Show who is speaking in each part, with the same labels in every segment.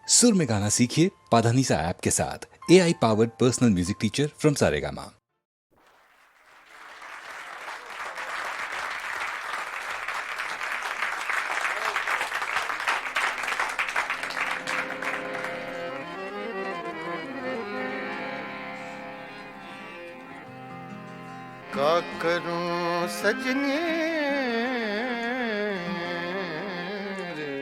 Speaker 1: सुर में गाना सीखिए पाधानीसा ऐप के साथ। AI powered personal music teacher from Saregama.
Speaker 2: का करूं सजनी रे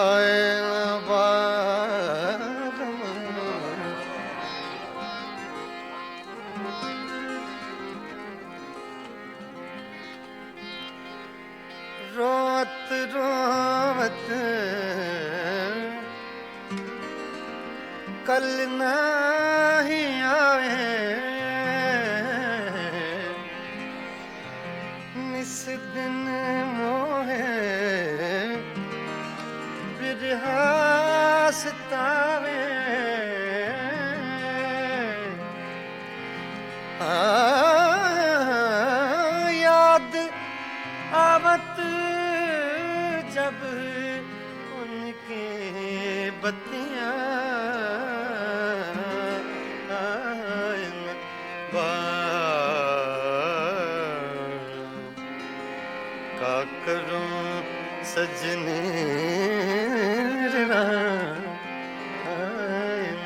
Speaker 2: आए न बारम रोत रोवत कल नहीं आए निस दिन मोहे बिरहा सतावे याद आवत जब उनके बत्तियां का करूं सजने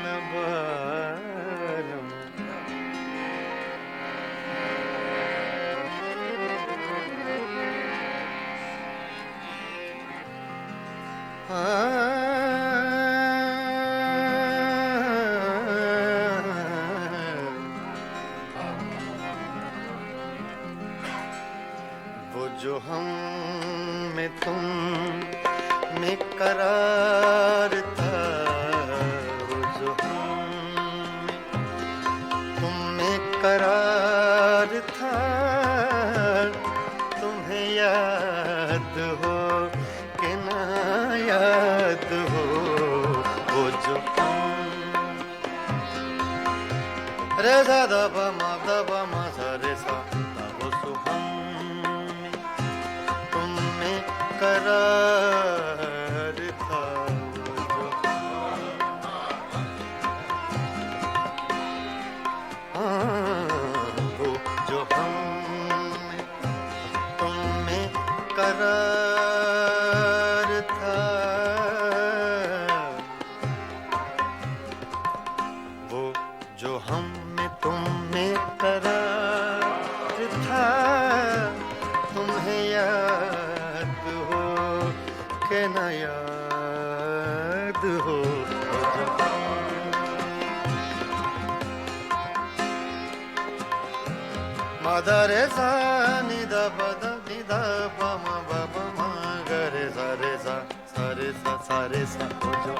Speaker 2: न बारम वो जो हम में तुम में करार था, वो जो हम में तुम में करार था, तुम्हें याद हो कि ना याद हो। वो जो हम रे सा दा पा मा सा रे सा दा वो सो हम करार था, वो जो हम तुम में करार था, वो जो हम में तुम में करार था, तुम्हें याद के न याद हो। मादा रे सा नि दा पा दा नि दा पा मा बा पा मा गा रे सा रे सा सा रे सा सा रे सा वो जो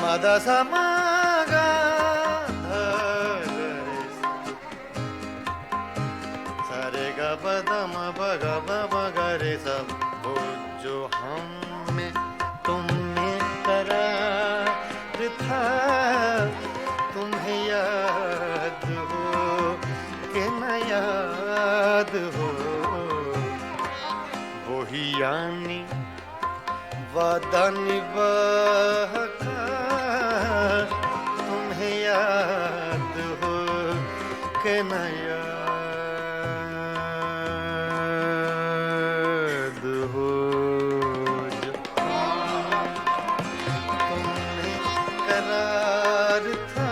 Speaker 2: मादा सा मा गा धा गा रे सा रे गा पा दा मा पा गा पा मा गा रे सा वो जो हम में तुम में करार था, तुम्हें याद हो कि न याद हो। वही यानी वादा निभाका, तुम्हें याद हो कि न याद हो। जो तुम्हें करार था,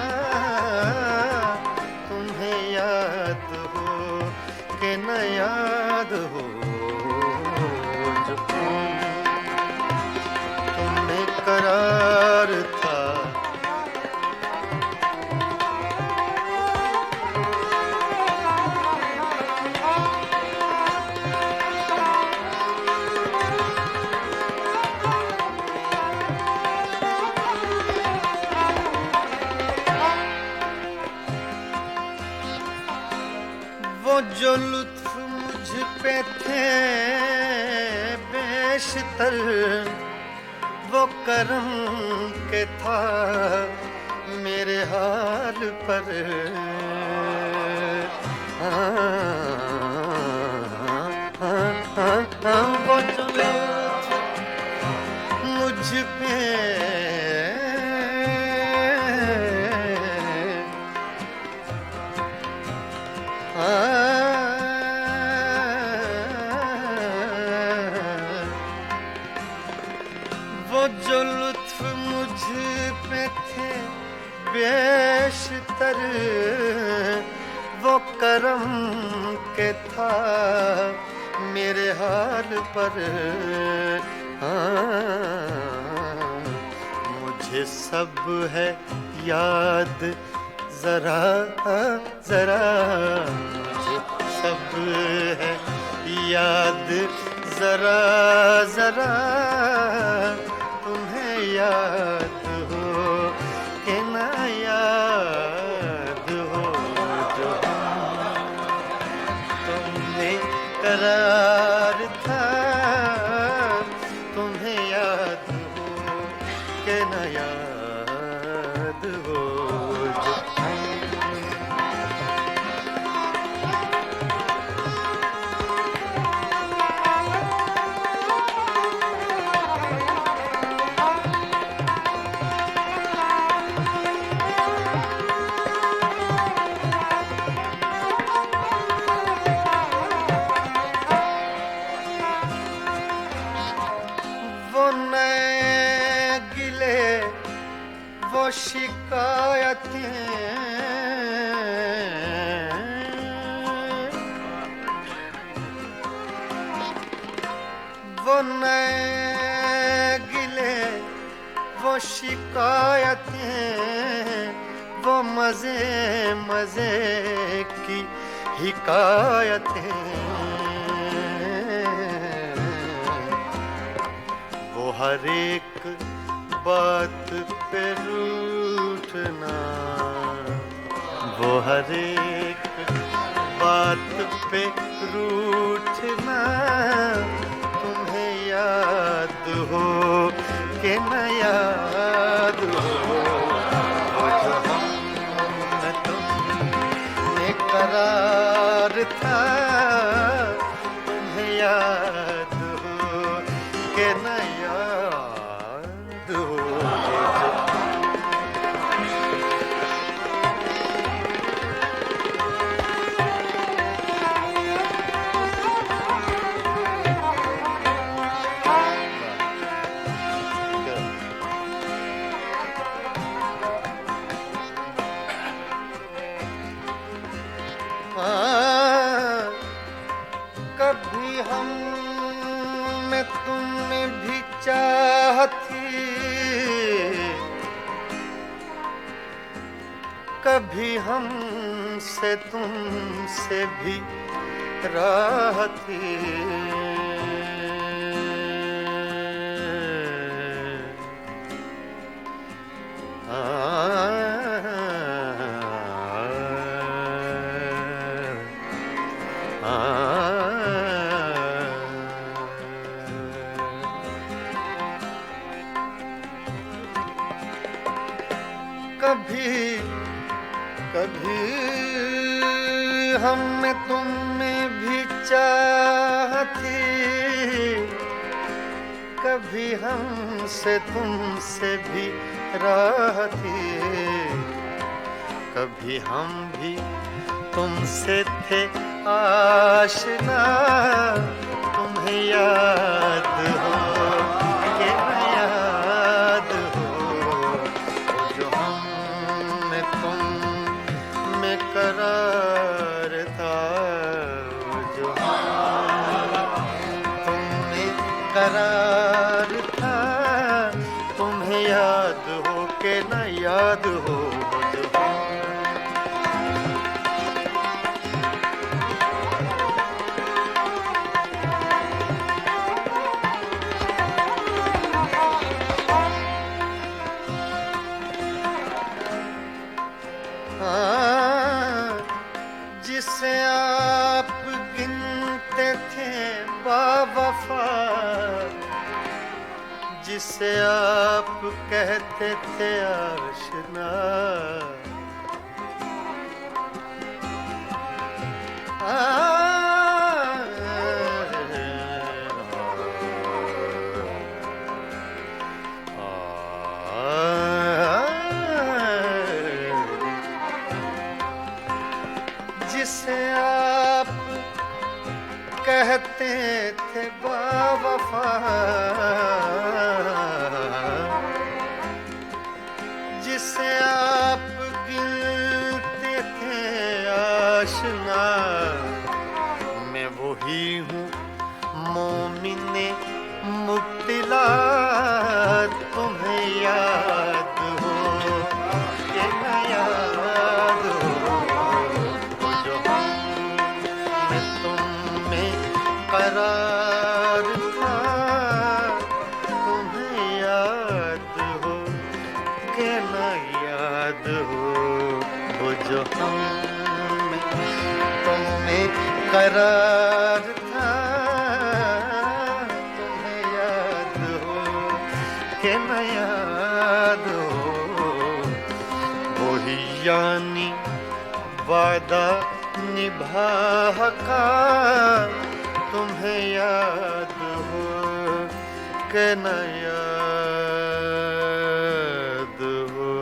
Speaker 2: तुम्हें याद हो कि न याद हो। जो तुम्हें करार था, वो जो लुत्फ मुझ पे थे बेशतर, वो करम के था मेरे हाल पर। वो जो लुत्फ मुझ पे थे बेशतर, वो करम के था मेरे हाल पर। मुझे सब है याद जरा जरा, मुझे सब है याद जरा जरा, तुम्हें याद हो कि ना याद हो जो तुमने करार था, तुम्हें याद हो कि ना याद हो जो वो शिकायतें, वो नए गिले, वो शिकायतें, वो मजे मजे की हिकायतें, वो हर एक बात पे रूठना, वो हर एक बात पे रूठना, तुम्हें याद हो कि न याद हो वो जो हम तुमने करार था, तुम्हें याद हो कि न याद हो। कभी हम में तुमने भी चाहती, कभी हम से तुमसे भी राहती, कभी कभी हम में तुम में भी चाहती, कभी हम से तुमसे भी राहती, कभी हम भी तुमसे थे आशना, तुम्हें याद हो कि न याद हो जो हम में तुम में करार था, जो तुम में करार था, तुम्हें याद हो कि न याद हो जो जिसे आप गिनते थे बावफा, जिसे आप कहते थे आशना, जिसे आप कहते थे बावफा, मिने मुक्तिला तुम्हें याद हो कि न याद हो वो जो हम में तुम में करार था तुम्हें याद हो कि न याद हो वो जो हम में तुम में करार था तुम्हें याद हो कि न याद हो वही यानी वादा निभा का तुम्हें याद हो कि न याद हो।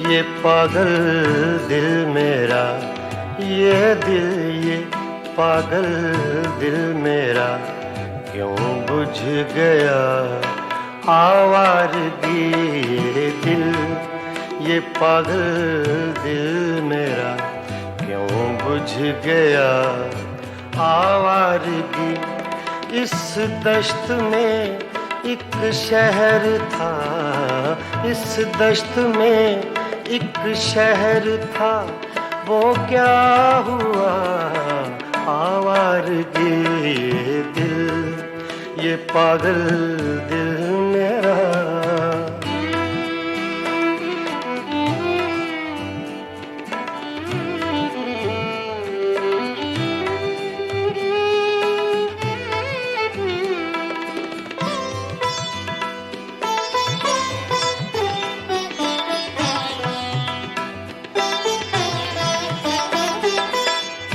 Speaker 2: ये पागल दिल मेरा, ये दिल ये पागल दिल मेरा क्यों बुझ गया आवारगी। ये दिल ये पागल दिल मेरा क्यों बुझ गया आवारगी। इस दश्त में एक शहर था, इस दश्त में एक शहर था, वो क्या हुआ आवारगी। ये दिल ये पागल दिल मेरा।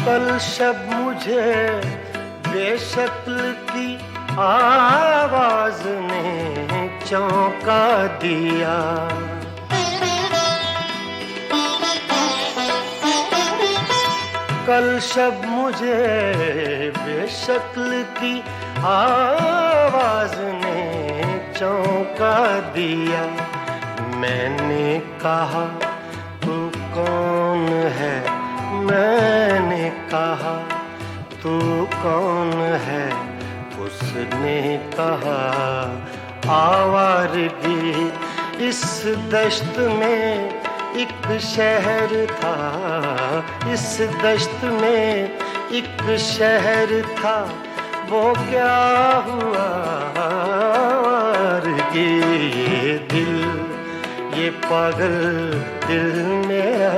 Speaker 2: कल शब मुझे बेशक्ल की आवाज ने चौंका दिया। कल शब मुझे बेशक्ल की आवाज ने चौंका दिया। मैंने कहा तू कौन है, मैंने कहा तू कौन है, उसने कहा आवारगी। इस दश्त में एक शहर था, इस दश्त में एक शहर था, वो क्या हुआ आवारगी। ये दिल ये पागल दिल मेरा।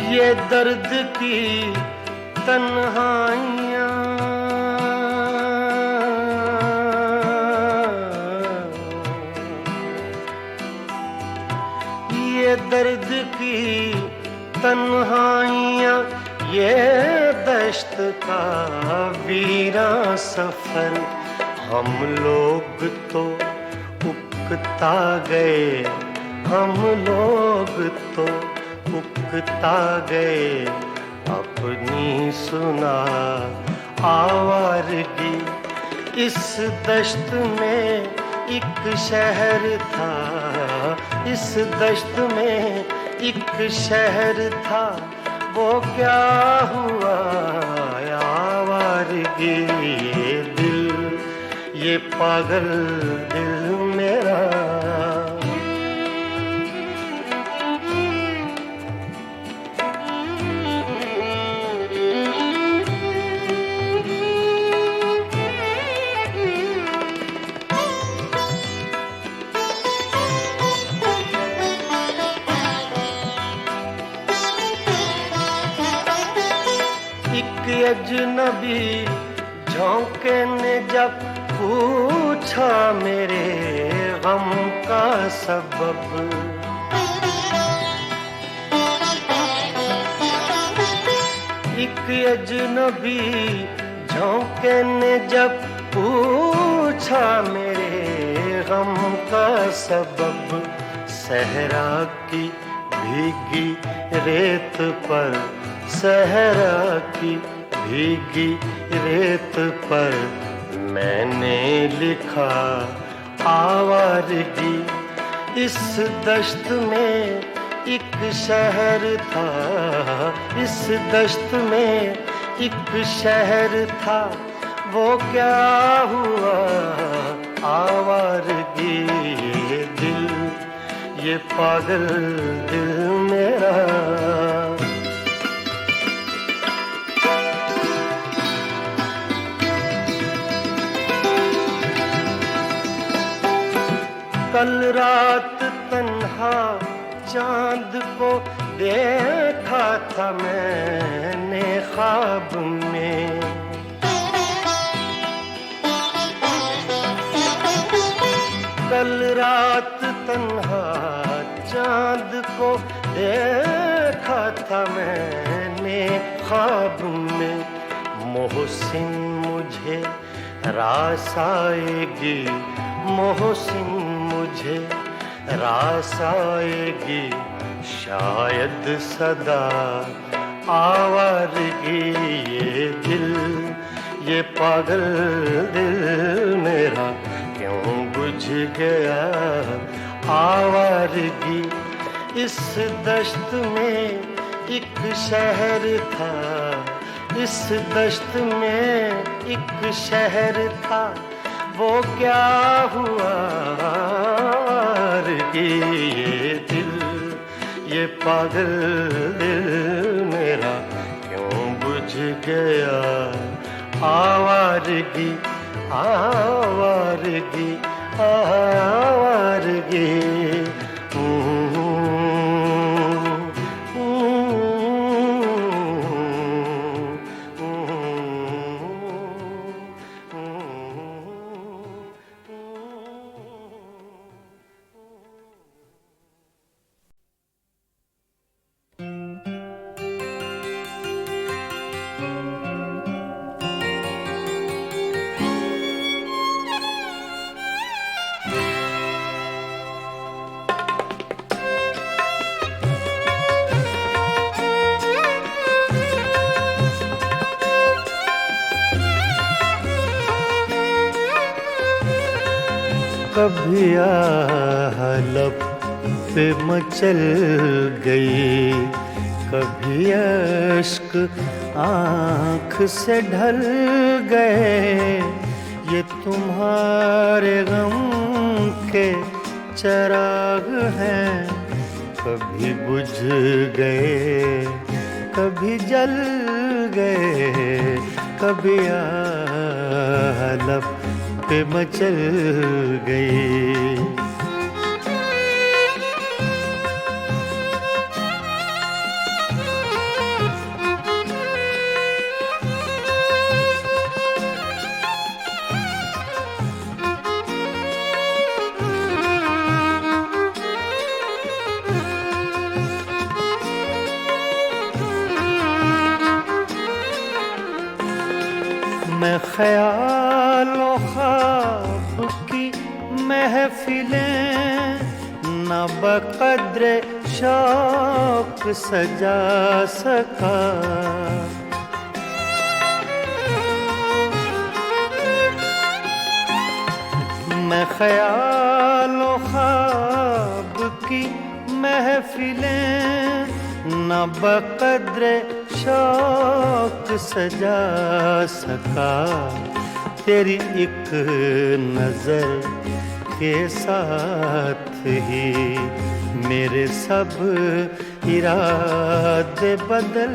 Speaker 2: ये दर्द की तन्हाइयाँ, ये दर्द की तन्हाइयाँ, ये दश्त का वीरा सफर। हम लोग तो उकता गए, हम लोग तो उकता गए अपनी सुना आवारगी। इस दश्त में एक शहर था, इस दश्त में एक शहर था, वो क्या हुआ आवारगी। ये दिल ये पागल दिल मेरा।
Speaker 3: अजनबी झोंके ने जब पूछा मेरे गम का सबब, एक अजनबी झोंके ने जब पूछा मेरे गम का सबब, सहरा की भीगी रेत पर, सहरा की भीगी रेत पर मैंने लिखा आवारगी। इस दश्त में एक शहर था, इस दश्त में एक शहर था, वो क्या हुआ आवारगी। ये दिल, ये पागल दिल मेरा, कल रात तन्हा चांद को देखा था मैंने ख्वाब में, कल रात तन्हा चांद को देखा था मैंने ख्वाब में। मोहसिन मुझे रास आएगी, मोहसिन मुझे रास आएगी, शायद सदा आवारगी। ये दिल, ये पागल दिल मेरा क्यों बुझ गया आवारगी। इस दश्त में एक शहर था, इस दश्त में एक शहर था, वो क्या हुआ आवारगी। ये दिल, ये पागल दिल मेरा क्यों बुझ गया आवारगी, आवारगी, आवारगी। कभी आह लब पे मचल गई, कभी अश्क आँख से ढल गए। ये तुम्हारे गम के चिराग हैं, कभी बुझ गए कभी जल गए। कभी आह लब पे मचल गई। मैं ख्यालों ख्वाब की महफिलें न बक़द्रे शौक सजा सका। मैं ख्यालों ख्वाब की महफिलें न बक़द्रे शौक सजा सका। तेरी एक नजर के साथ ही मेरे सब इरादे बदल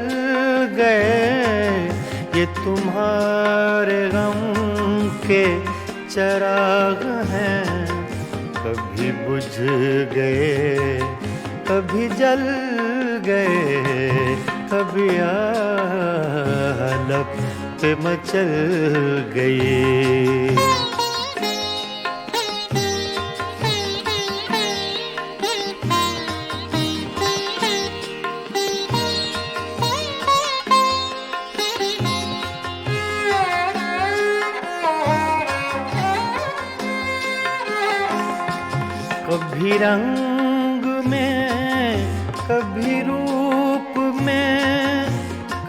Speaker 3: गए। ये तुम्हारे गम के चिराग हैं, कभी बुझ गए कभी जल गए। कभी आह हलप पे मचल गई। कभी रंग में, कभी रूप में,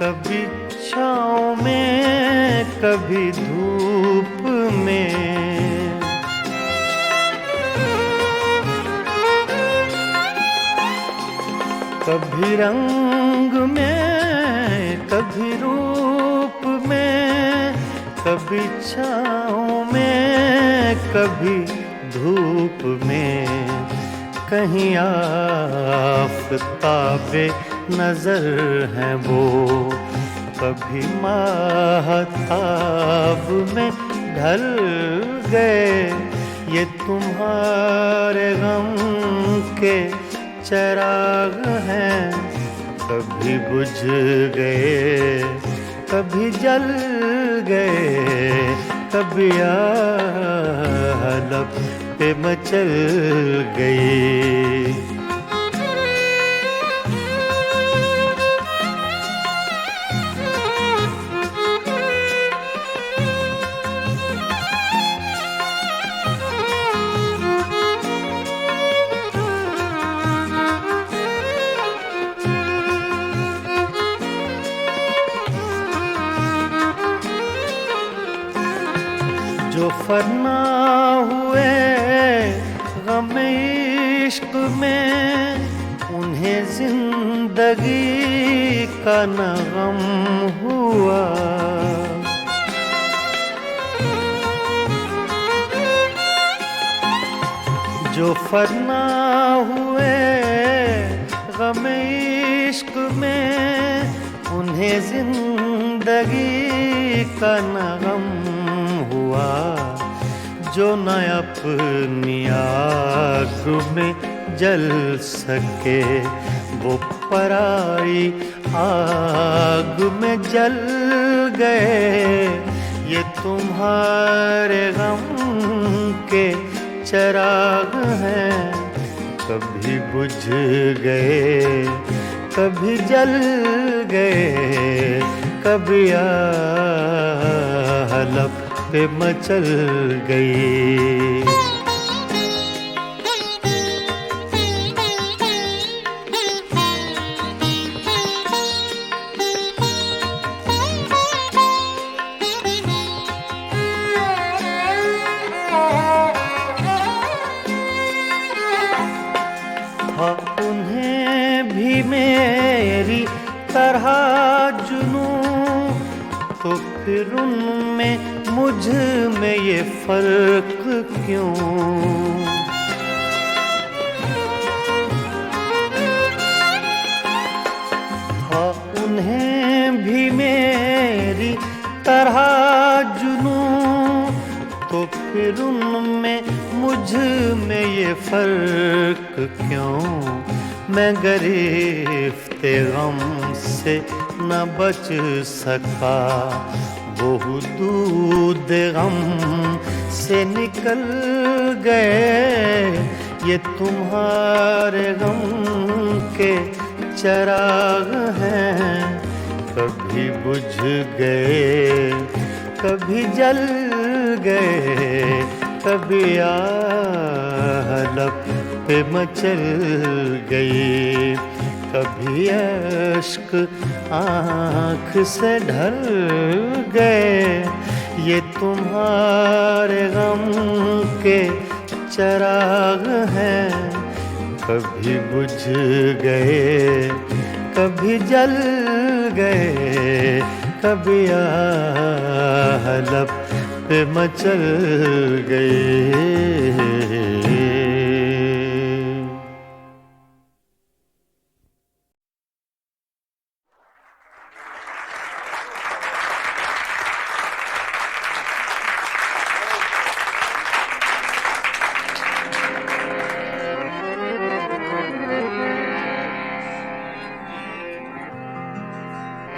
Speaker 3: कभी छाँव में, कभी धूप में। कभी रंग में, कभी रूप में, कभी छाँव में, कभी धूप में। कहीं आफ़ताबे नजर हैं वो, कभी माहताब में ढल गए। ये तुम्हारे गम के चिराग हैं, कभी बुझ गए, कभी जल गए, कभी हलप पे मचल गई। जो फना हुए गम इश्क में, उन्हें जिंदगी का न गम हुआ। जो फना हुए गम इश्क में, उन्हें जिंदगी का न गम हुआ। जो न अपनी आग में जल सके, वो पराई आग में जल गए। ये तुम्हारे गम के चिराग हैं, कभी बुझ गए, कभी जल गए, कभी हलप पे मचल गई। था उन्हें भी मेरी तरह जुनूं, तो फिर उनमें मुझ में ये फर्क क्यों। था उन्हें भी मेरी तरह जुनूं, तो फिर उनमें मुझ में ये फर्क क्यों। मैं गिरफ्ते गम से न बच सका, वो दूध गम से निकल गए। ये तुम्हारे गम के चिराग हैं, कभी बुझ गए, कभी जल गए, कभी हलप पे मचल गई। कभी अश्क आँख से ढल गए। ये तुम्हारे गम के चिराग हैं, कभी बुझ गए, कभी जल गए, कभी हलप पे मचल गए।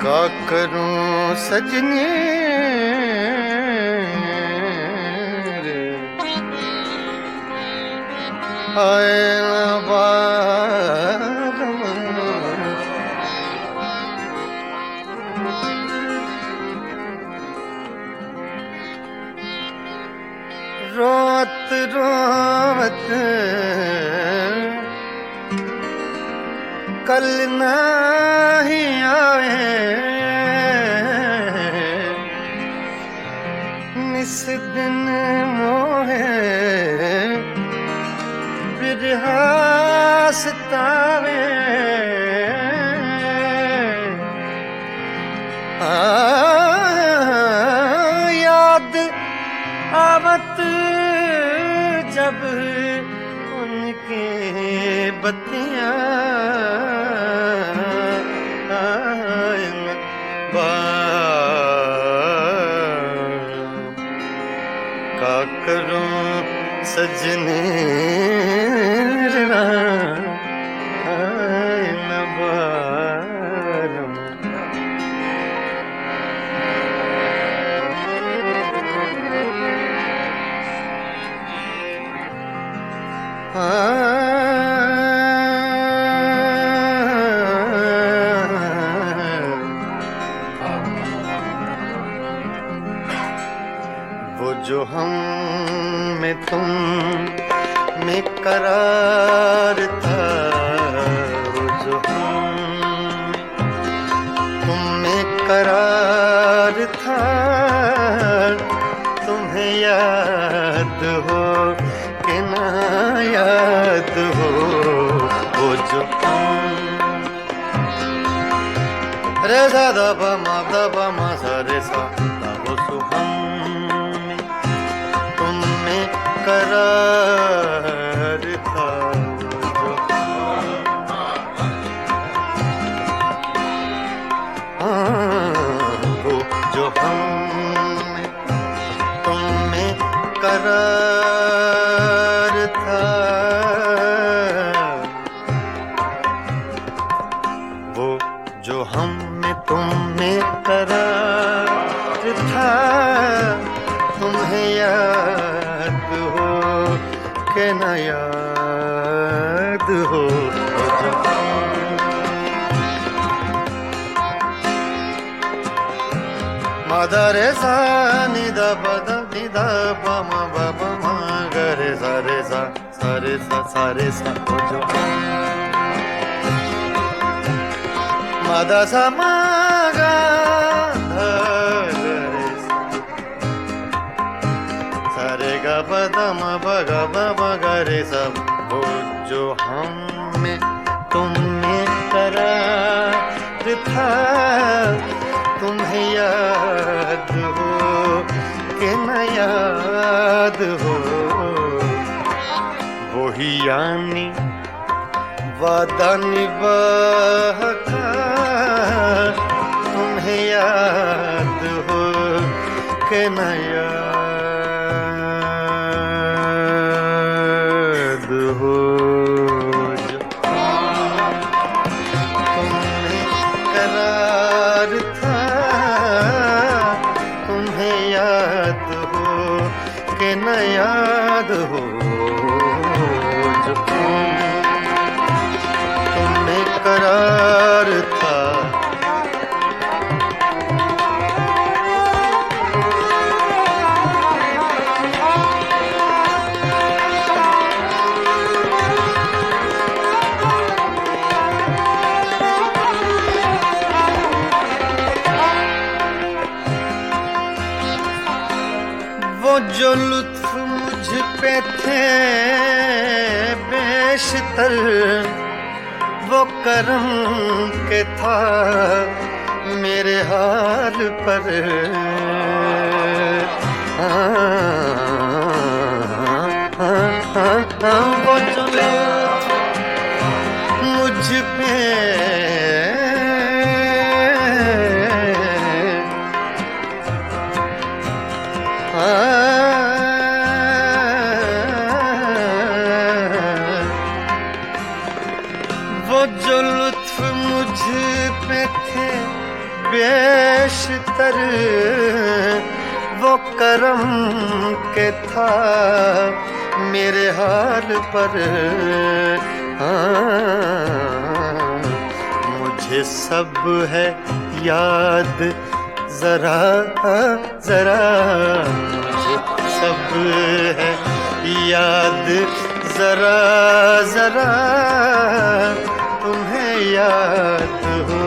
Speaker 2: का करूं सजनी रे, आए ना बारम। रोत रोत कल नहीं आए, निस दिन मोहे बिरहा सतावे। याद आवत जब उनके बत्तियां का करूं सजने न बारम। वो जो हम में तुम में करार था, वो जो हम तुम में करार था, तुम्हें याद हो कि ना याद हो। वो जो हम रे सा दा पा मा सा रे सा दा वो सु हम में तुम में करार था। वो जो हम में तुम में करार था, वो जो हम में तुम में करार था, तुम्हें याद हो कि न याद हो। मादा रे सा नि दा पा दा नि दा पा मा बा पा मा गा रे सा रे सा सा रे सा सा रे सा। वो जो मादा सा मा गा धा रे सा, सा रे गा पा दा मा बा गा बा बा गा रे सा। वो जो हम में तुम में करार था, तुम्हें याद हो कि न याद हो। वही यानी वादा निभाका, तुम्हें याद हो कि न याद हो। जो तुम्हें करार था, तुम्हें याद हो कि न याद हो। जो तुम्हें करार था, वो जो लुत्फ मुझ पे थे बेशतर, वो करम के था मेरे हाल पर। वो जो लुत्फ मुझ पे वो जो लुत्फ मुझ पे थे
Speaker 3: बेशतर वो करम के था मेरे हाल पर। मुझे सब है याद जरा जरा, मुझे सब है याद जरा जरा, तुम्हें याद हो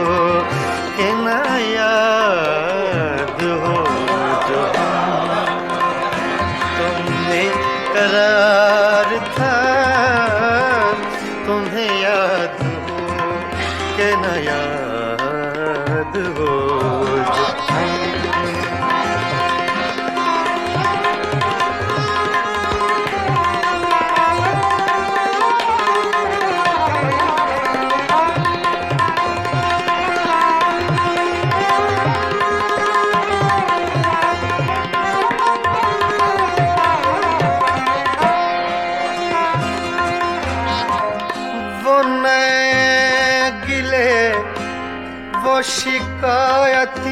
Speaker 3: कि ना याद हो जो तुमने करार था, तुम्हें याद हो कि ना याद हो जो वो शिकायतें,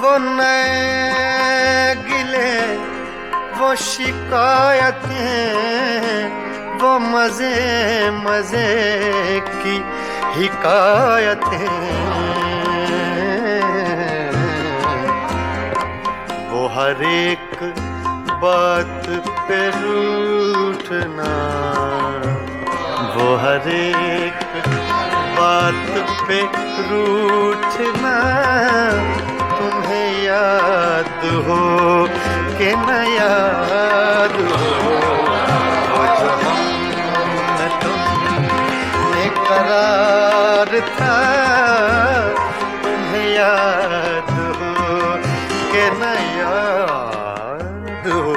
Speaker 3: वो नए गिले वो शिकायतें, वो मजे मजे की हिकायतें, वो हर एक बात पे रूठना, वो हर एक बात पे रूठना, तुम्हें याद हो कि न याद हो वो जो हमने तुमने करार था, तुम्हें याद हो कि न याद हो।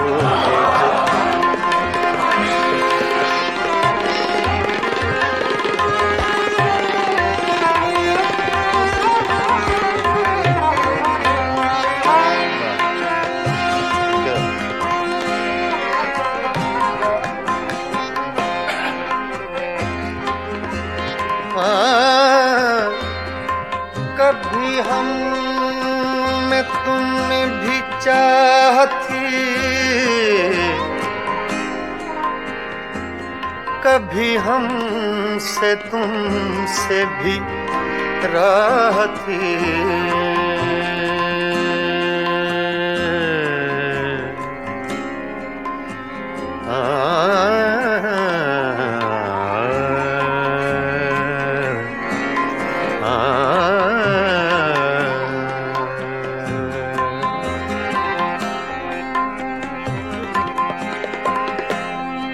Speaker 3: कभी हम में तुमने भी चाहती, कभी हमसे तुमसे भी राह थी,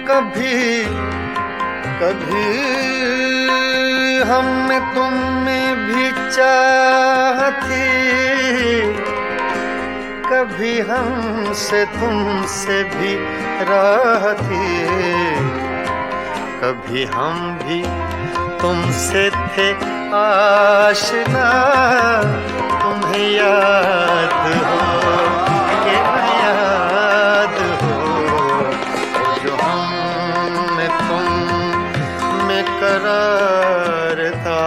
Speaker 3: कभी कभी हम तुम में भी चाहती, कभी हमसे तुमसे भी राह थी, कभी हम भी तुमसे थे आशना, तुम्हें याद हो कि न याद हो जो हमने तुम में करार था,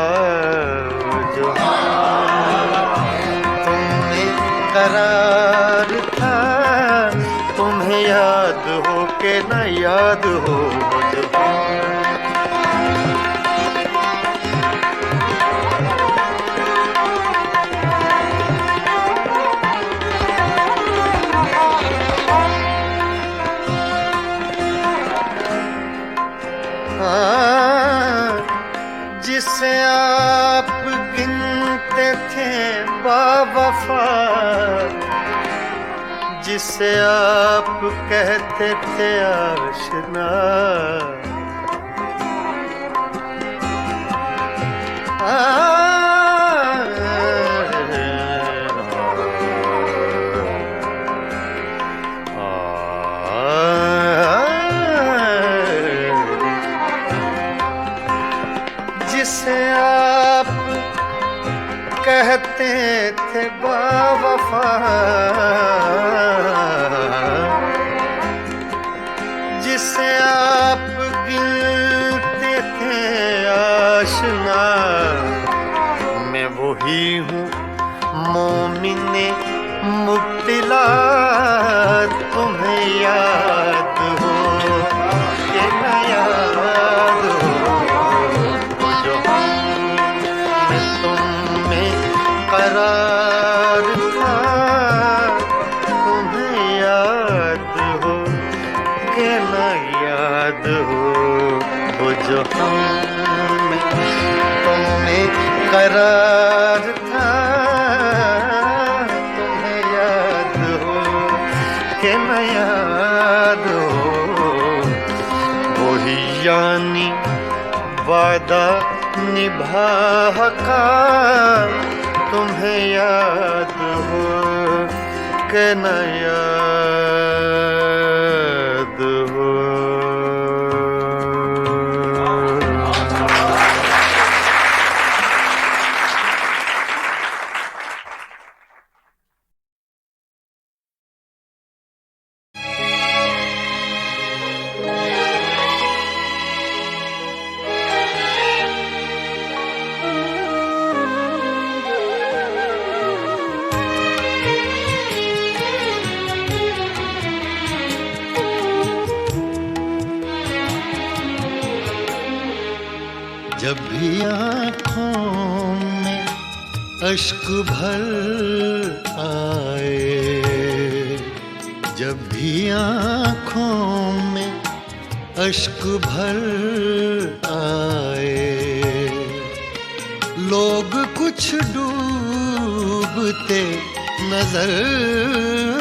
Speaker 3: जो तुमने करार था, तुम्हें याद हो कि न याद हो जो जिसे आप गिनते थे बावफा, जिसे आप कहते थे आशना, जिसे आप कहते थे बावफा, जिसे आप भी हूँ मोमिने मुब्तिला, तुम्हें याद हो कि न याद हो, जो हम तुम में करार था, तुम्हें याद हो कि न याद हो, वो जो हम तुम में करार था, तुम्हें याद हो कि न याद हो, वही यानी वादा निभा का, तुम्हें याद हो कि न याद हो। जब भी आँखों में अश्क भर आए, जब भी आँखों में अश्क भर आए, लोग कुछ डूबते नजर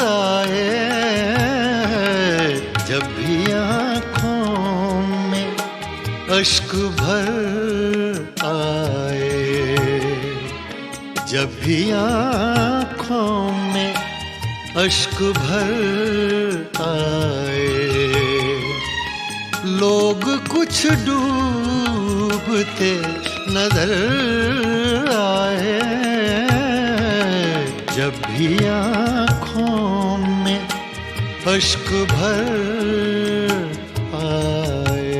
Speaker 3: आए, जब भी आँखों में अश्क भर आए, जब भी आँखों में अश्क भर आए, लोग कुछ डूबते नजर आए, जब भी आँखों में अश्क भर आए।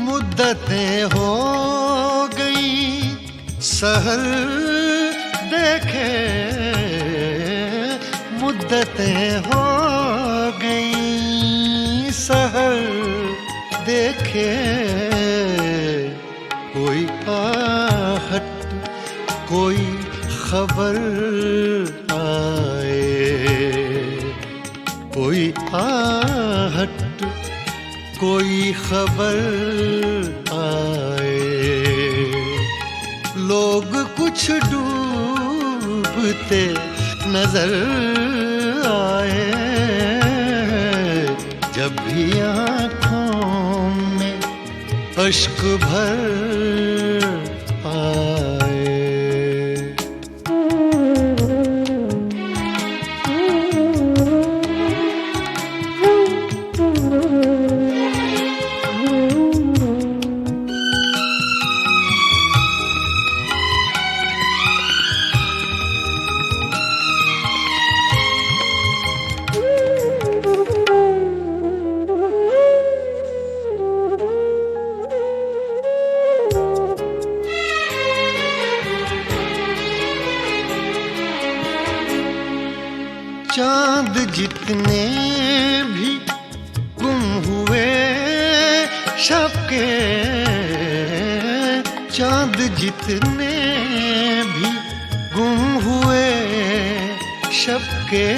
Speaker 3: मुद्दतें हो गई सहर देखे, मुद्दतें हो गई सहर देखे, कोई आहट कोई खबर आए, कोई आहट कोई खबर आए, लोग कुछ डूबते नजर आए, जब भी आँखों में अश्क भर आए। चांद जितने भी गुम हुए शब के, चांद जितने भी गुम हुए शब के,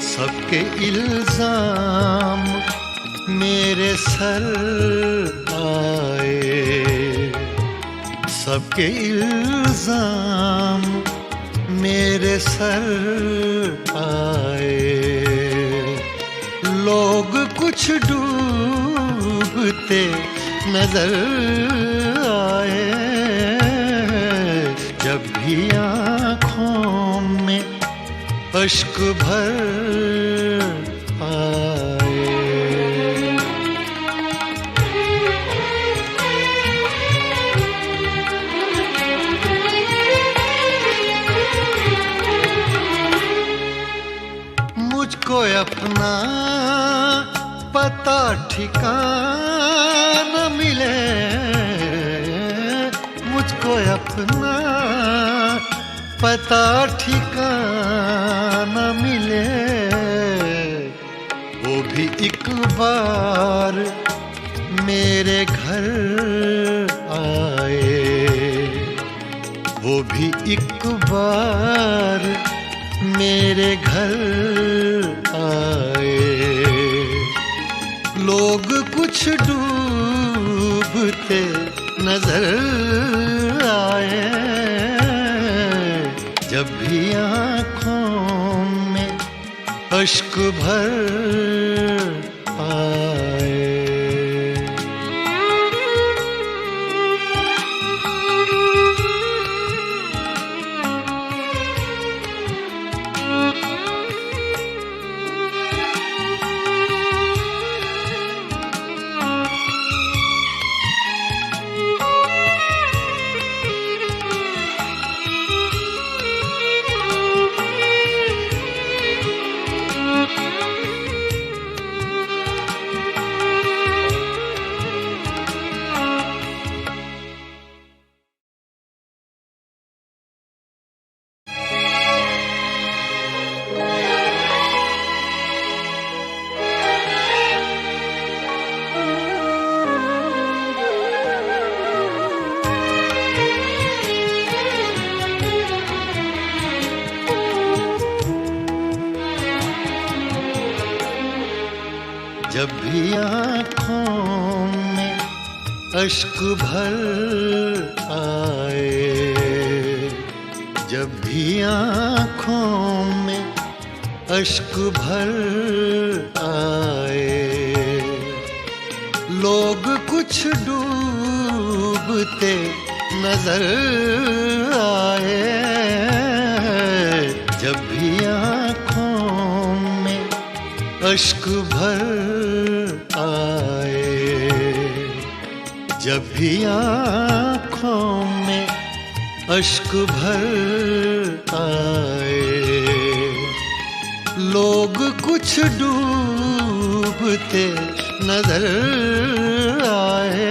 Speaker 3: सबके इल्जाम मेरे सर आए, सबके इल्जाम मेरे सर आए, लोग कुछ डूबते नजर आए, जब भी आँखों में अश्क भर आए। मुझको अपना पता ठिकाना मिले, मुझको अपना पता ठिकाना मिले, वो भी एक बार मेरे घर आए, वो भी एक बार मेरे घर आए। लोग कुछ डूबते नजर आए, जब भी आँखों में अश्क भर आए। जब भी आँखों में अश्क भर आए, जब भी आँखों में अश्क भर आए, लोग कुछ डूबते नजर आए, जब भी आँखों में अश्क भर आए, जब भी आँखों में अश्क भर आए, लोग कुछ डूबते नजर आए,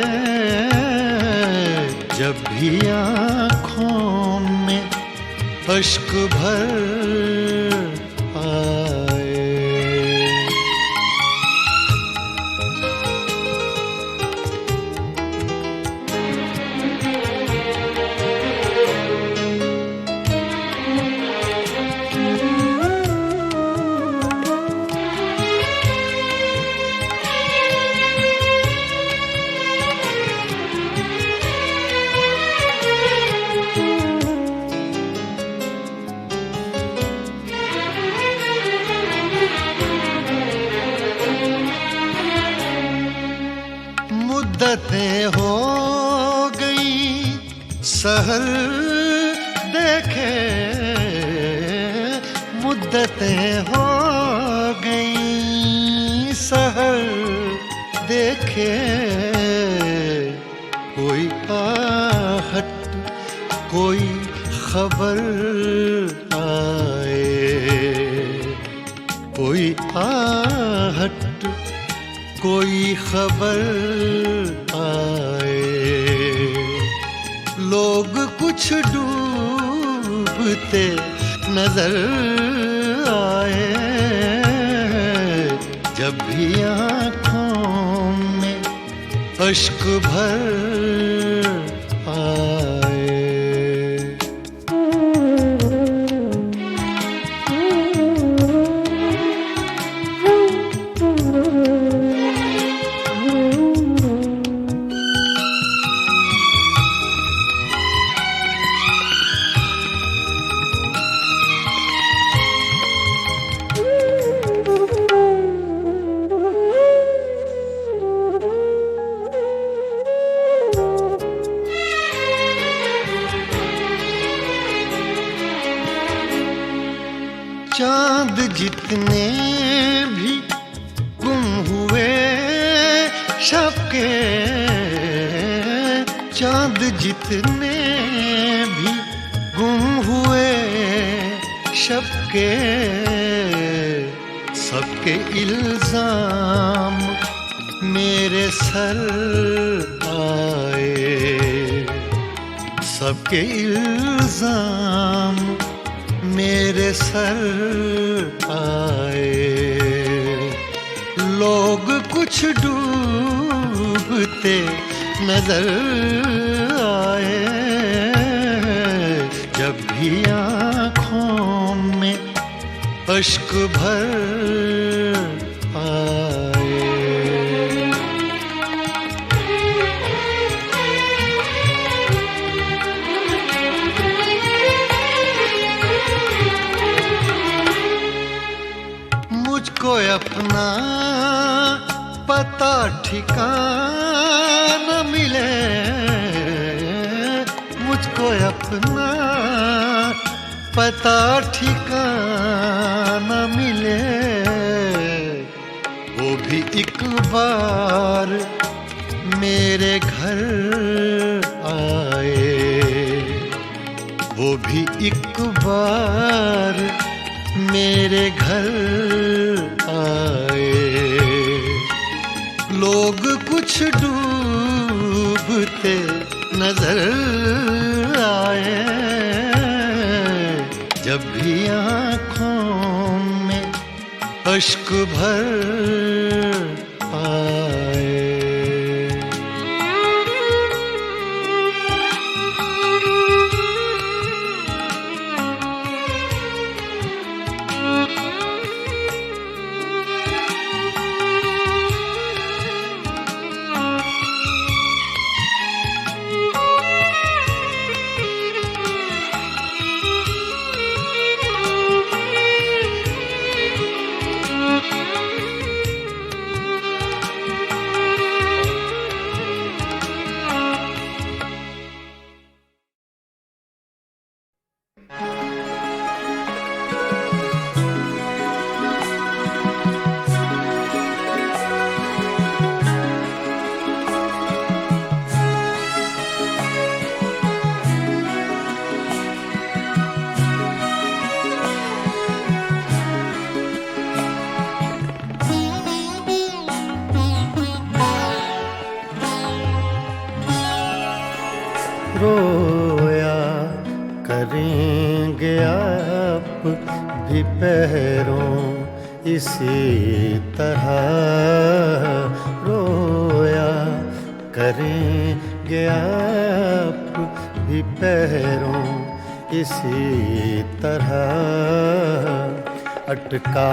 Speaker 3: जब भी आँखों में अश्क भर आए। मुद्दतें हो गई सहर देखे, मुद्दतें हो गई सहर देखे, कोई आहट कोई खबर आए, कोई आहट कोई खबर आए, लोग कुछ डूबते नजर आए, जब भी आँखों में अश्क भर आए। भी गुम हुए शब के, चांद जितने भी गुम हुए शब के, सबके इल्जाम मेरे सर आए, सबके इल्जाम मेरे सर आए। लोग कुछ डूबते नजर आए, जब भी आँखों में अश्क भर आए। मुझको अपना पता ठिकाना मिले, मुझको अपना पता ठिकाना मिले, वो भी एक बार मेरे घर आए, वो भी एक बार मेरे घर आए। लोग कुछ डूबते नजर आए, जब भी आँखों में अश्क भर आए। रोया करेंगे आप भी पैरों इसी तरह, रोया करेंगे आप भी पैरों इसी तरह। अटका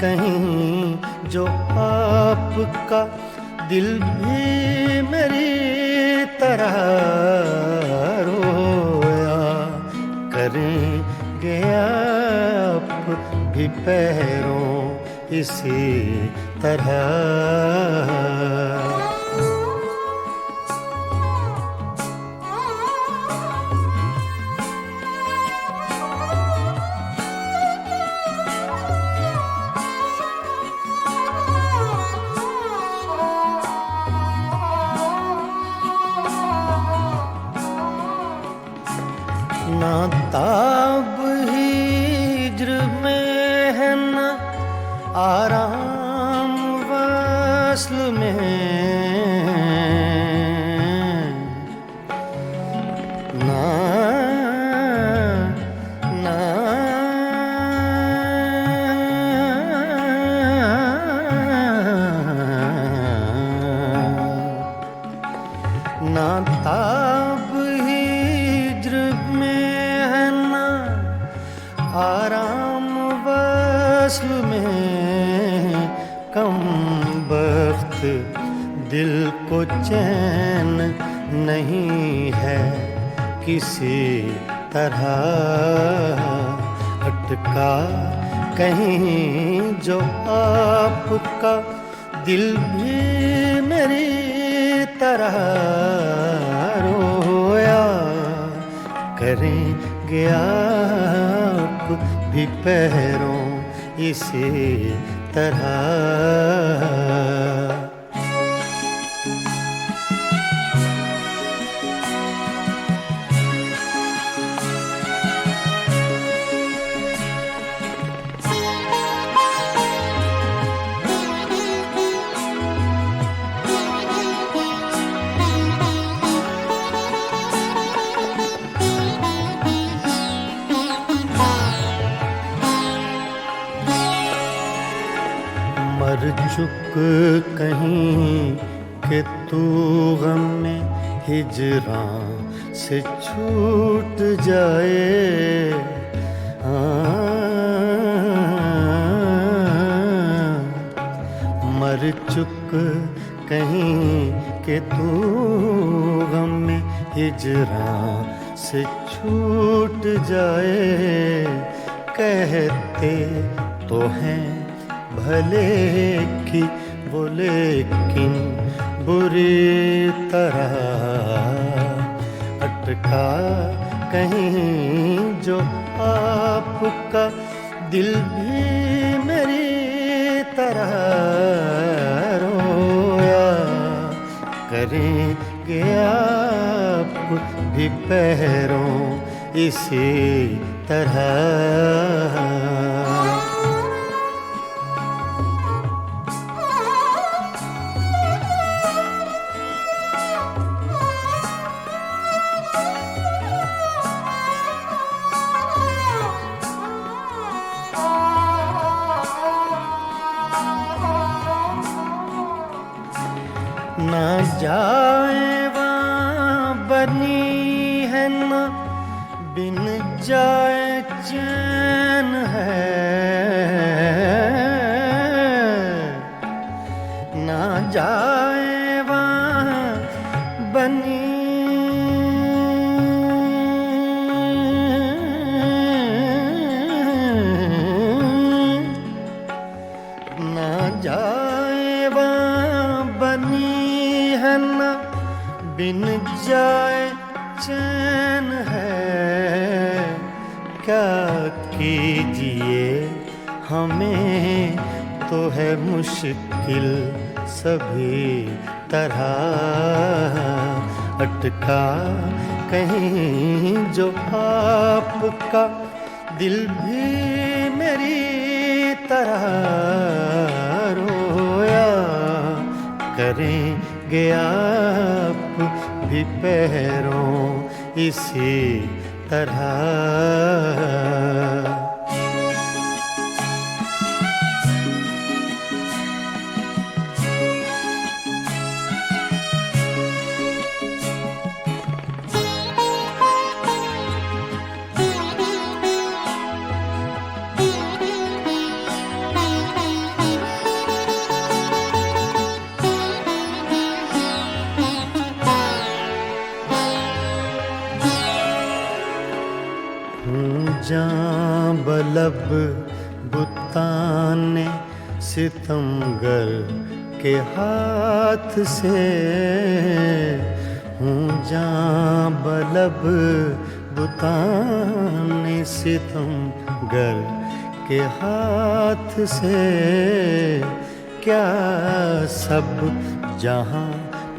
Speaker 3: कहीं जो आपका दिल भी मेरी तरह, रोया करेंगे आप भी पैरों इसी तरह। ना ताब हिज्र में है ना आराम वस्ल में, ना ना ना ताब हिज्र आराम वस्ल में, कम बख्त दिल को चैन नहीं है किसी तरह। अटका कहीं जो आपका दिल भी मेरी तरह, रोया करेंगे आप भी पैरों
Speaker 2: इसी तरह। मर चुक कहीं कि तू गम में हिजरां से छूट जाए। मर चुक कहीं कि तू गम में हिजरां से छूट जाए। कहते तो हैं भले की वो लेकिन बुरी तरह अटका कहीं जो आपका दिल भी मेरी तरह रोया करेंगे आप भी पैरों इसी तरह। ना जाए वहाँ बनी है ना बिन जाए चैन है। ना जाए वहाँ बनी ना जाए वहाँ बनी है ना बिन जाए चैन है। क्या कीजिए हमें तो है मुश्किल सभी तरह अटका कहीं जो आपका दिल भी मेरी तरह रोया करेंगे आप भी पैरों इसी तरह। जां बलब बुताने सितमगर के हाथ से हूँ। जां बलब बुताने सितमगर के हाथ से क्या सब जहाँ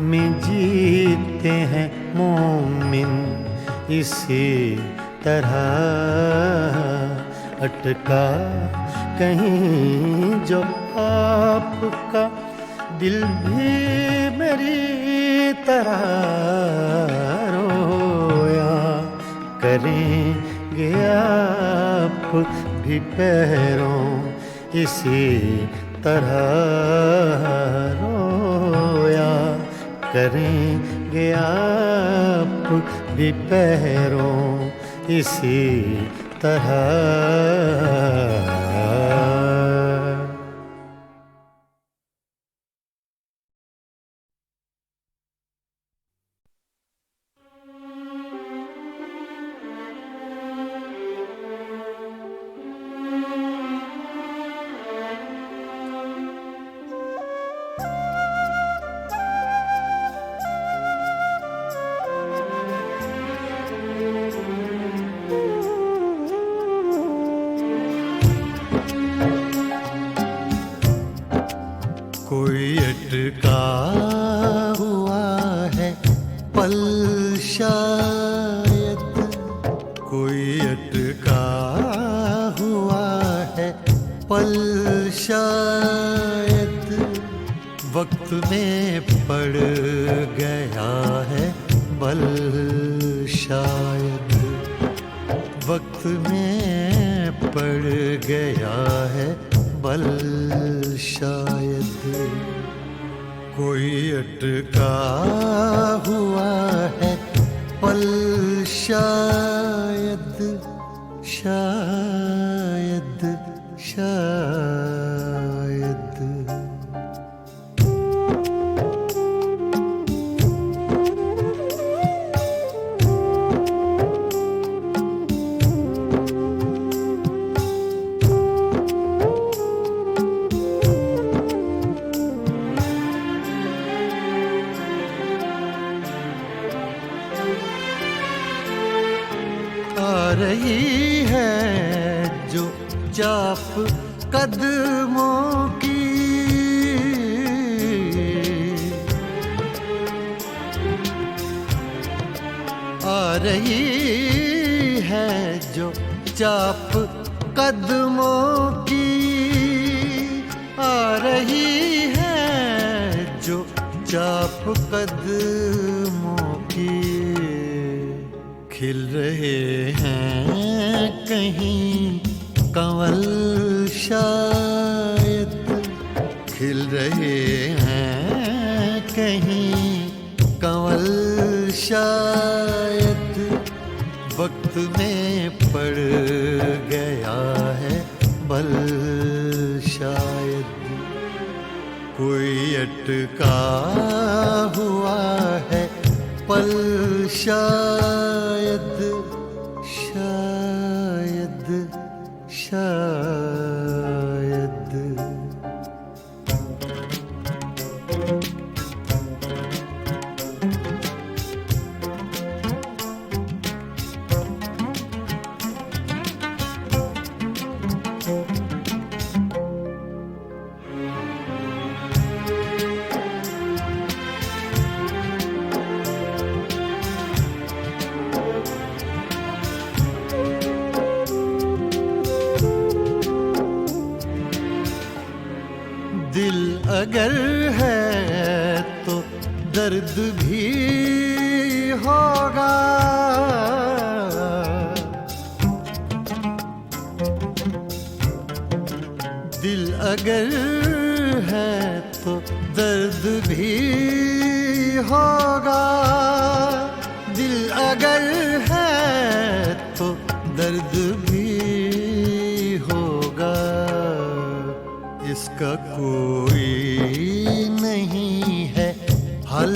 Speaker 2: में जीते हैं मोमिन इसी तरह अटका कहीं जो आपका दिल भी मेरी तरह रोया करेंगे आप भी पैरों इसी तरह रोया करेंगे आप भी पैरों इसी तरह।
Speaker 3: कोई अटका हुआ है पल शायद, कोई अटका हुआ है पल शायद, वक्त में पड़ गया है बल शायद, वक्त में पड़ गया है बल शायद, कोई अटका हुआ है पल शायद, शायद शायद। आ रही है जो चाप कदमों की, आ रही है जो चाप कदमों की, आ रही है जो चाप कदमों की, खिल रहे हैं कहीं कंवल शायद, खिल रहे हैं कहीं कंवल शायद, वक्त में पड़ गया है बल शायद, कोई अटका हुआ है पल शायद, शायद शायद। दिल अगर है तो दर्द भी होगा, दिल अगर है तो दर्द भी होगा, दिल अगर है तो दर्द भी होगा, इसका कोई नहीं है हल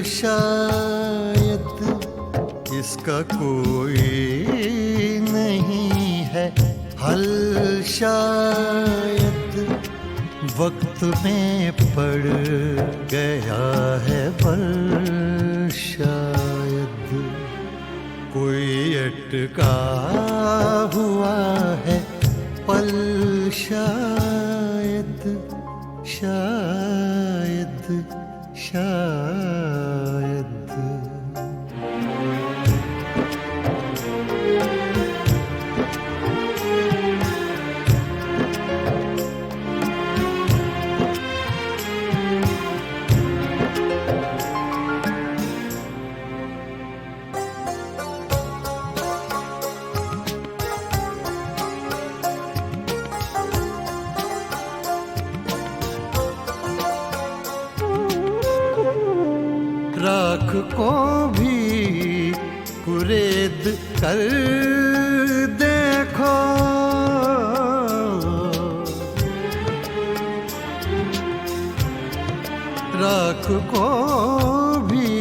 Speaker 3: शायद, इसका कोई नहीं है हल शायद, वक्त में पड़ गया है बल शायद, कोई अटका हुआ है पल शायद, शायद शायद। राख को भी कुरेद कर देखो, राख को भी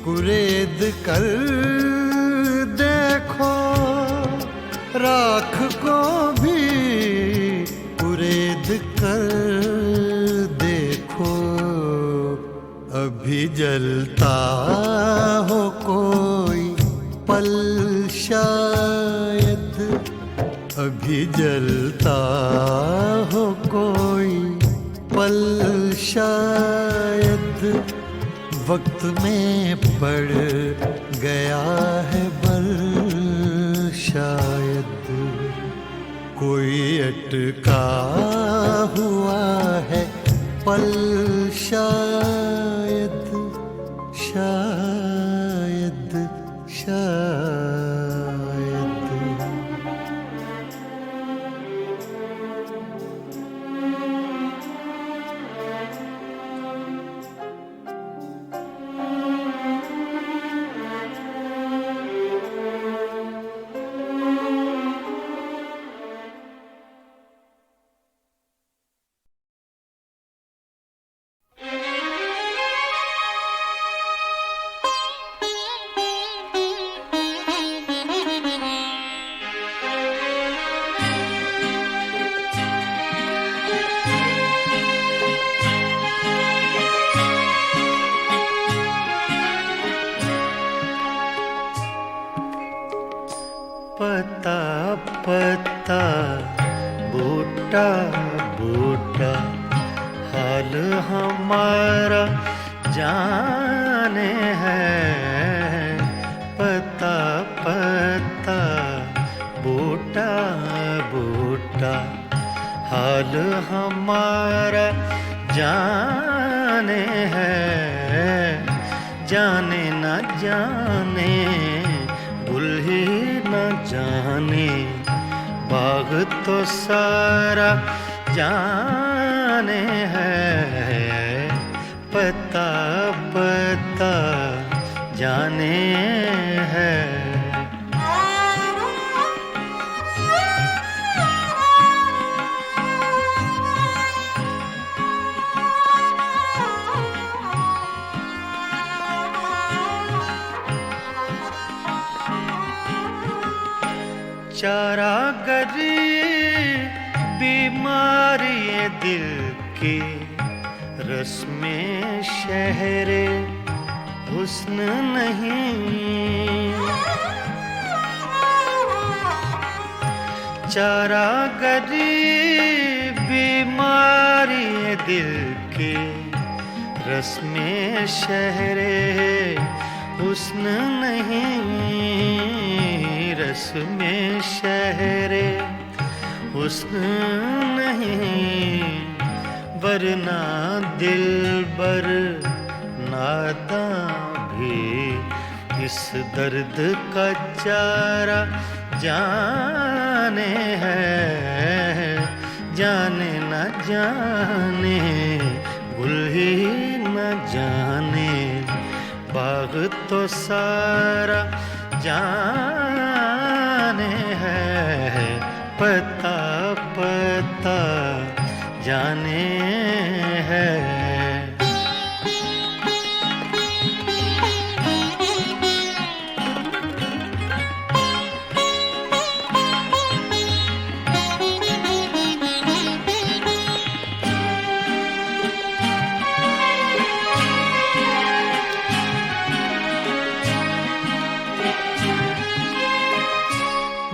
Speaker 3: कुरेद कर देखो, राख को भी कुरेद कर देखो, अभी जलता हो कोई पल शायद, अभी जलता हो कोई पल शायद वक्त में पड़ गया है बल, शायद कोई अटका हुआ है पल, शायद शायद शायद। पता पता बूटा बूटा हाल हमारा जाने है। पता पता बूटा बूटा हाल हमारा जाने है। जाने न जाने गुल ही न जाने बाग तो सारा जाने है। पता पता जाने है। चारा गरी बीमारी दिल की रस्में शहरे हुस्न नहीं। चारा गरी बीमारी दिल की रस्में शहरे हुस्न नहीं। रस्में शहरे हुस्न नहीं वरना दिलबर नादां भी इस दर्द का चारा जाने है। जाने न जाने गुल ही न जाने बाग तो सारा जाने है। पता पता जाने है।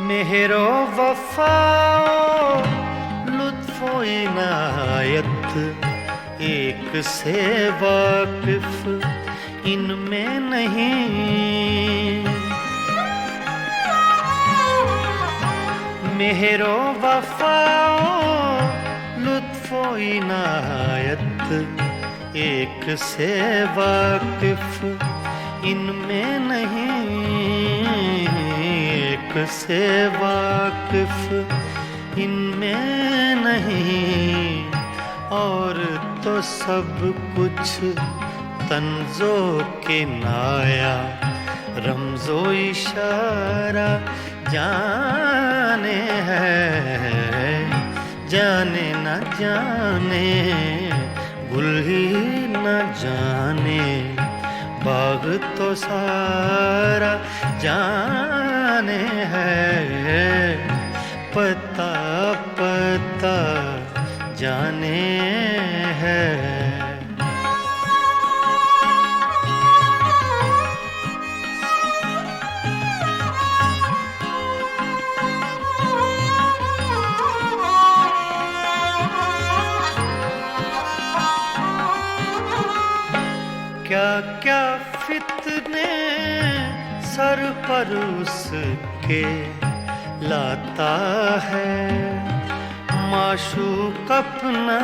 Speaker 3: मेहरो वफाओ लुत्फो इनायत एक से वाकिफ इनमें नहीं। मेहरो वफाओ लुत्फो इनायत एक से वाकिफ इनमें नहीं। एक से वाकिफ इनमें नहीं और तो सब कुछ तंजो के नाया रमजो इशारा जाने है। जाने न जाने गुल ही न जाने बाग तो सारा जाने है। पता पता जाने है। क्या क्या फितने सर पर उसके लाता है माशूक अपना।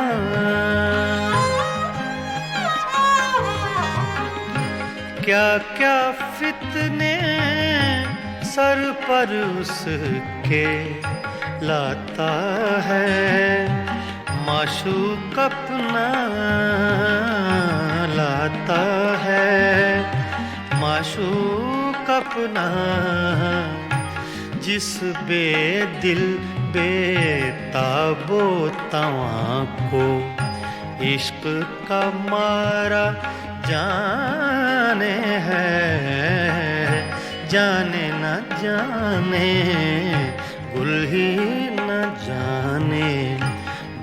Speaker 3: क्या क्या फितने सर पर उसके लाता है माशूक अपना, लाता है माशूक अपना। जिस बेदिल बेताबो तवां को इश्क का मारा जाने है, जाने न जाने गुल ही न जाने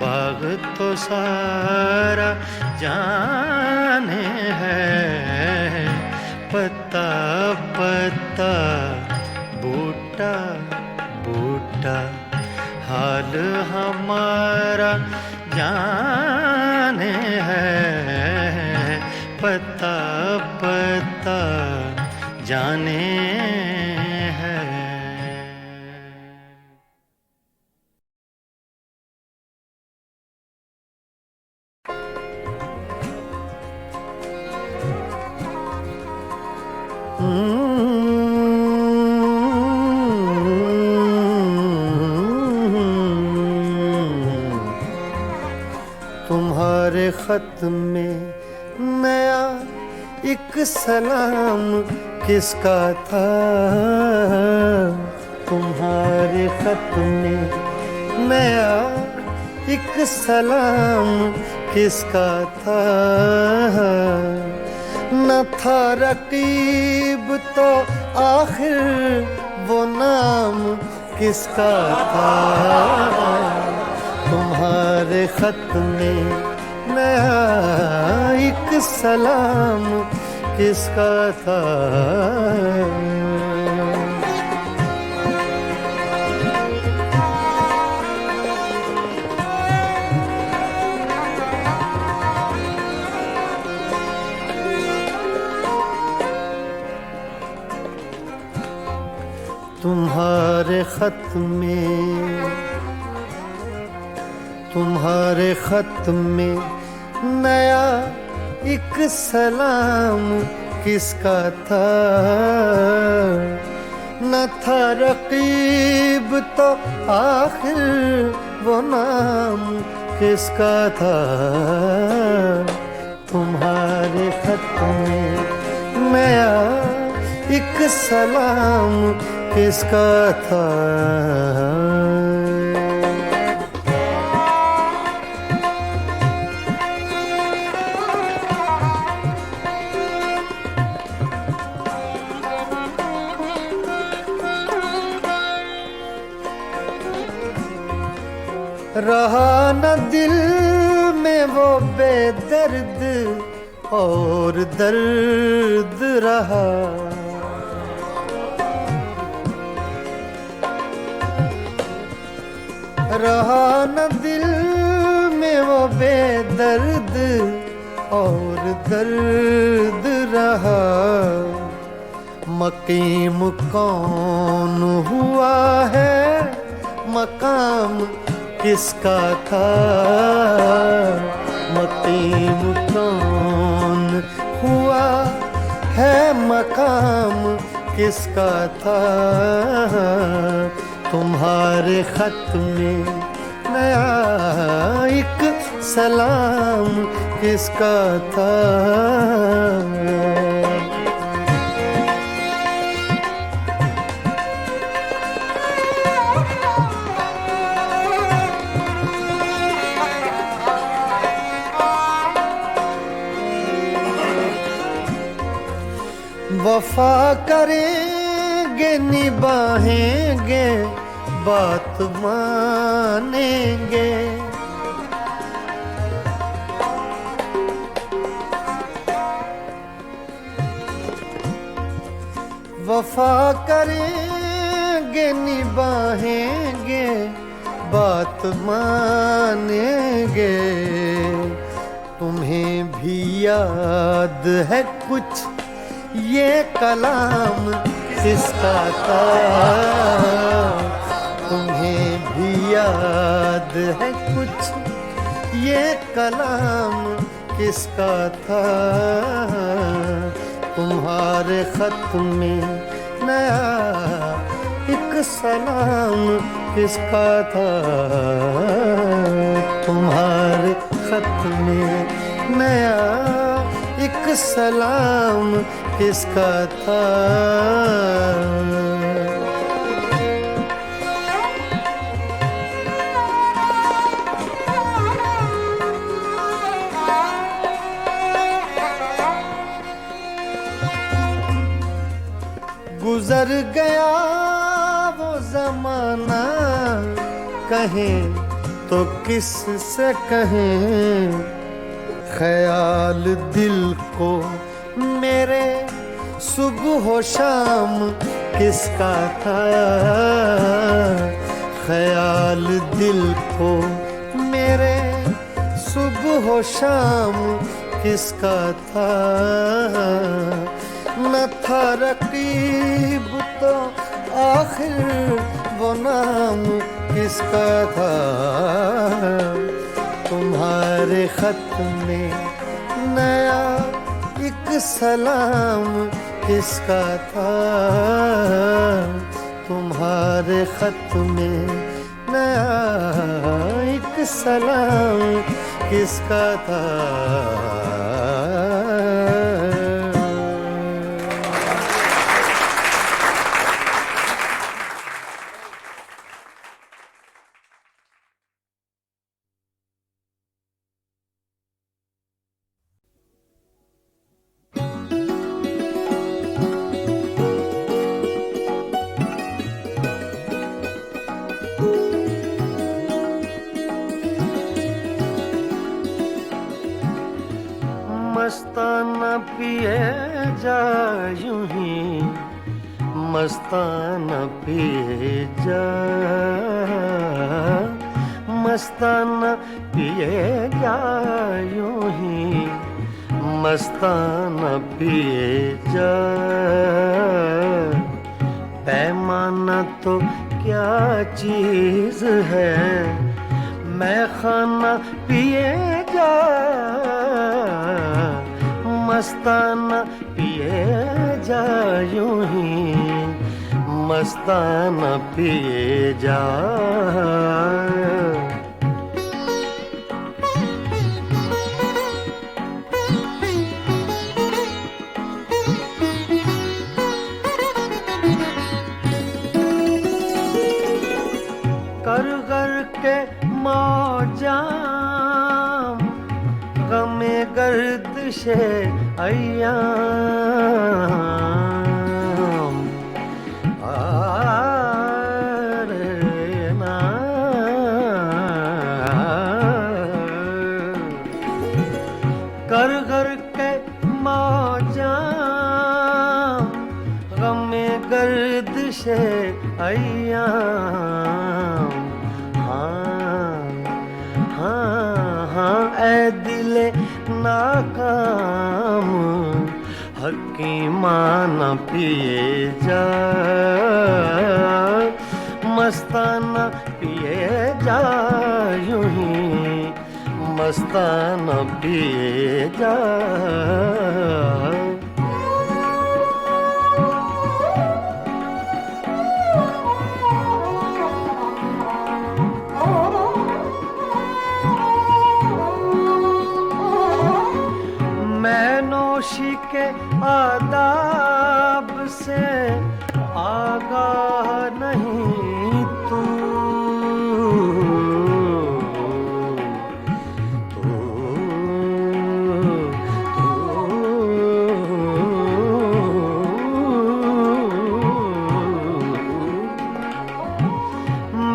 Speaker 3: बाग तो सारा जाने है। पत्ता पत्ता बूटा बूटा हाल हमारा जाने है। पत्ता पत्ता जाने है। तुम्हारे खत में नया एक सलाम किसका था? तुम्हारे खत में नया एक सलाम किसका था? न था रकीब तो आखिर वो नाम किसका था? तुम्हारे खत में नया एक सलाम किसका था? तुम्हारे खत में, तुम्हारे खत में नया एक सलाम किसका था? न था रकीब तो आखिर वो नाम किसका था? तुम्हारे खत में नया एक सलाम किसका था? रहा न दिल में वो बेदर्द और दर्द रहा। रहा न दिल में वो बेदर्द और दर्द रहा। मकीम कौन हुआ है, मकाम किसका था? मकीम कौन हुआ है, मकाम किसका था? तुम्हारे खत में नया एक सलाम किसका था? वफा करेंगे निभाएंगे बात मानेंगे। वफा करेंगे निभाएंगे बात मानेंगे।
Speaker 2: तुम्हें भी याद है कुछ ये कलाम किसका था? तुम्हें भी याद है कुछ ये कलाम किसका था? तुम्हारे खत में नया एक सलाम किसका था? तुम्हारे खत में नया एक सलाम किसका था? गुजर गया वो जमाना, कहें तो किस से कहें? ख्याल दिल को मेरे सुबह शाम किसका था? ख्याल दिल को मेरे सुबह शाम किसका था? न था रकीब तो आखिर वो नाम किसका था? तुम्हारे खत में नया एक सलाम किसका था? तुम्हारे खत में नया एक सलाम किसका था? मस्ताना पिए जा यूं ही, मस्ताना पिए जा, मस्ताना पिए जा यूं ही, मस्ताना पिए जा। पैमाना तो क्या चीज है, मैं खाना पिए जा, मस्ताना पिए जा यूं ही, मस्ताना पिए जा। कर कर के मौजा गमे गर्दिशे अय्याम, कर कर के मौजा गमे गर्दिशे अय्याम। ऐ दिले नाकाम हकीमाना पिए जा, मस्ताना पिए जा यूं ही, मस्ताना पिए जा। नौशी के आदाब से आगाह नहीं तू,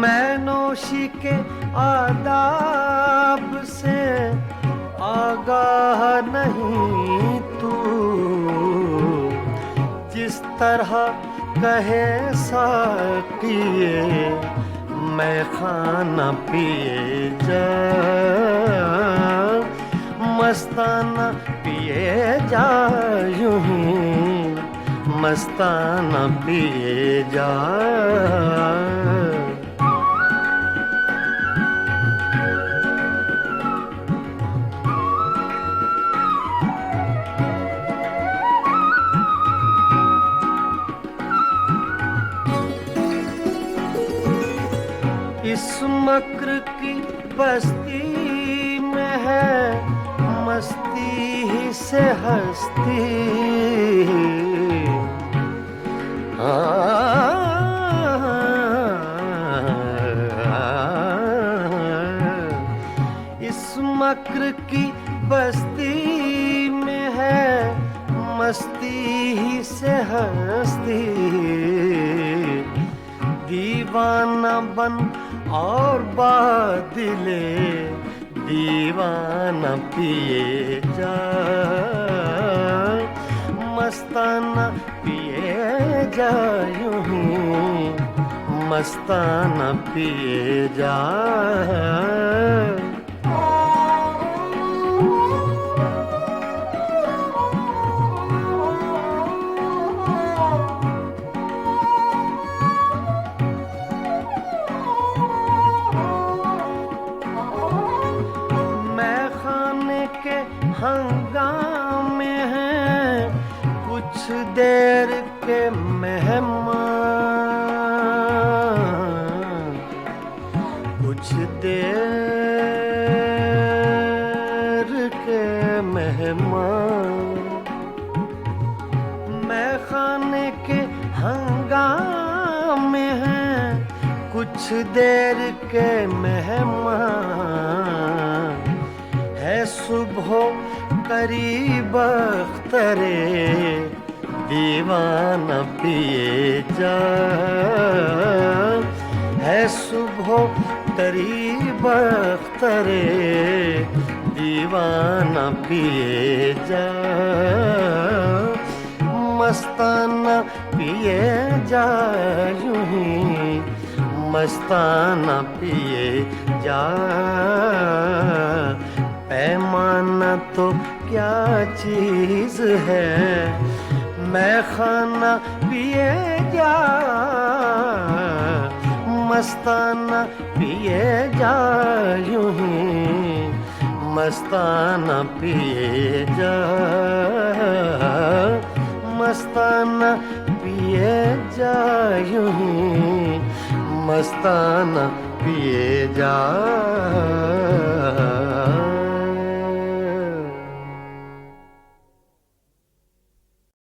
Speaker 2: मैं नौशी के आदाब से आगाह नहीं तू, जिस तरह कहे साकिए मैं खाना पिए जा,
Speaker 3: मस्ताना पिए जा यूं ही, मस्ताना पिए जा। इस मक्र की बस्ती में है मस्ती ही से हस्ती, इस मक्र की बस्ती में है मस्ती ही से हस्ती। दीवाना बन और बादले दीवाना पिए जा, मस्ताना पिए जा यूं ही, मस्ताना पिए जा। हंगामे हैं कुछ देर के मेहमान, कुछ देर के मेहमान। मैं खाने के हंगामे हैं कुछ देर के मेहमान। है सुबह करीब अख्तरे दीवाना पिए जा, है सुबह करीब अख्तरे दीवाना पिए जा। मस्ताना पिए जा यूं ही, मस्ताना पिए जा। पैमाना तो क्या चीज है, मैं खाना पिए जा, मस्ताना पिए जा यूं ही, मस्ताना पिए जा, मस्ताना पिए जा यूं ही, मस्ताना पिए जा।